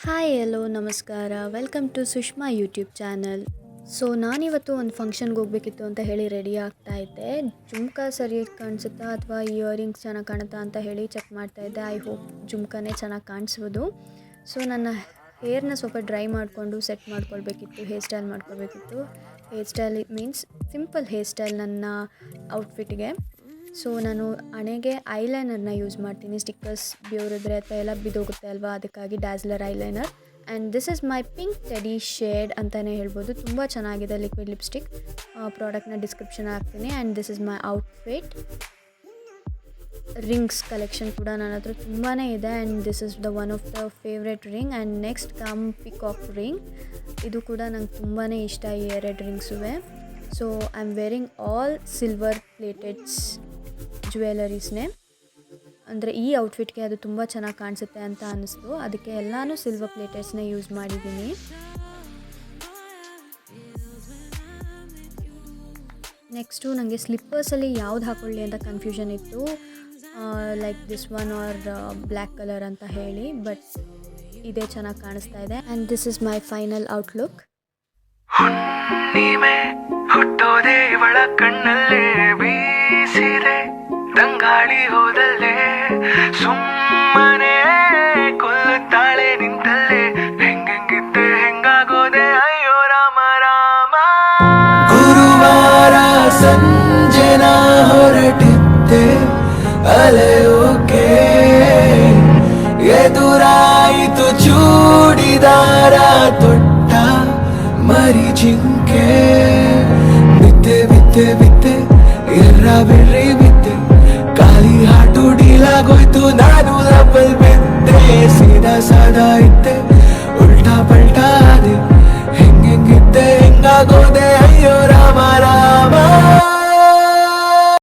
Hi hello ನಮಸ್ಕಾರ welcome to Sushma YouTube channel. So ನಾನಿವತ್ತು ಒಂದು ಫಂಕ್ಷನ್ಗೆ ಹೋಗಬೇಕಿತ್ತು ಅಂತ ಹೇಳಿ ರೆಡಿ ಆಗ್ತಾ ಇದ್ದೆ. ಜುಮ್ಕಾ ಸರಿಯಾಗಿ ಕಾಣಿಸುತ್ತಾ ಅಥವಾ ಇಯರಿಂಗ್ಸ್ ಚೆನ್ನಾಗಿ ಕಾಣುತ್ತಾ ಅಂತ ಹೇಳಿ ಚೆಕ್ ಮಾಡ್ತಾ ಇದ್ದೆ. ಐ ಹೋಪ್ ಜುಮ್ಕಾನೇ ಚೆನ್ನಾಗಿ ಕಾಣಿಸ್ಬೋದು. ಸೊ ನನ್ನ ಹೇರ್ನ ಸ್ವಲ್ಪ ಡ್ರೈ ಮಾಡಿಕೊಂಡು ಸೆಟ್ ಮಾಡ್ಕೊಳ್ಬೇಕಿತ್ತು, ಹೇರ್ ಸ್ಟೈಲ್ ಮಾಡ್ಕೊಳ್ಬೇಕಿತ್ತು. Hair style means simple hair style ನನ್ನ ಔಟ್ಫಿಟ್ಗೆ. ಸೊ ನಾನು ಹಣೆಗೆ ಐಲೈನರ್ನ ಯೂಸ್ ಮಾಡ್ತೀನಿ. ಸ್ಟಿಕ್ಕರ್ಸ್ ಬೆವರಿದ್ರೆ ಅಥವಾ ಎಲ್ಲ ಬಿದ್ದೋಗುತ್ತೆ ಅಲ್ವಾ, ಅದಕ್ಕಾಗಿ Dazzler eyeliner. And this is my pink teddy shade ಅಂತಲೇ ಹೇಳ್ಬೋದು. ತುಂಬ ಚೆನ್ನಾಗಿದೆ ಲಿಕ್ವಿಡ್ ಲಿಪ್ಸ್ಟಿಕ್. ಪ್ರಾಡಕ್ಟ್ನ ಡಿಸ್ಕ್ರಿಪ್ಷನ್ ಹಾಕ್ತೀನಿ. And this is my outfit. Rings collection ಕೂಡ ನನ್ನ ಹತ್ರ ತುಂಬಾ ಇದೆ. And this is the one of the favourite ring. And next peacock ring. ಇದು ಕೂಡ ನಂಗೆ ತುಂಬಾ ಇಷ್ಟ, ಈ ಎರಡು ರಿಂಗ್ಸುವೆ. So I am wearing all silver plateds ಜ್ಯುವೆಲರೀಸ್ನೇ. ಅಂದರೆ ಈ ಔಟ್ಫಿಟ್ಗೆ ಅದು ತುಂಬ ಚೆನ್ನಾಗಿ ಕಾಣಿಸುತ್ತೆ ಅಂತ ಅನ್ನಿಸ್ತು, ಅದಕ್ಕೆ ಎಲ್ಲನೂ ಸಿಲ್ವರ್ ಪ್ಲೇಟೆಡ್ಸ್ನೇ ಯೂಸ್ ಮಾಡಿದ್ದೀನಿ. ನೆಕ್ಸ್ಟು ನನಗೆ ಸ್ಲಿಪ್ಪರ್ಸಲ್ಲಿ ಯಾವ್ದು ಹಾಕ್ಕೊಳ್ಳಿ ಅಂತ ಕನ್ಫ್ಯೂಷನ್ ಇತ್ತು, like this one or black colour ಅಂತ ಹೇಳಿ. ಬಟ್ ಇದೇ ಚೆನ್ನಾಗಿ ಕಾಣಿಸ್ತಾ ಇದೆ. And this is my final outlook. ಹುಣ್ಣಿಮೆ ಹುಟ್ಟೋದೆ ಇವಳ ಕಣ್ಣಲ್ಲೇ, ಬೀಸಿದೆ ತಂಗಾಳಿ ಹೋದಲ್ಲೇ, ಸುಮ್ಮನೆ ಕೊಲ್ಲುತ್ತಾಳೆ ನಿಂತಲ್ಲೇ, ಹೆಂಗೆಂಗಿದ್ದೆ ಹೆಂಗಾಗೋದೆ ಅಯ್ಯೋ ರಾಮ ರಾಮ. ಗುರುವಾರ ಸಂಜೆನ ಹೊರಟಿದ್ದೆ ಅಲೆಯೋಕೆ, ಎದುರಾಯಿತು ಚೂಡಿದಾರ ತೊಟ್ಟ ಮರಿ ಜಿಂಕೆ. ಬಿದ್ದೆ ಬಿದ್ದೆ ಬಿದ್ದೆ ಎರ್ರ ಬೆರ್ರಿ ಬಿದ್ದೆ, ಖಾಲಿ ಹಾಟು ಡೀಲಾಗೋಯ್ತು, ನಾನು ಲಬ್ಬಲ್ ಬಿದ್ದೆ. ಸೀದಾ ಸಾದಾ ಇದ್ದೆ, ಉಲ್ಟಾ ಪಲ್ಟಾ ಆದೆ, ಹೆಂಗೆಂಗಿದ್ದೆ ಹೆಂಗಾಗೋದೆ ಅಯ್ಯೋ.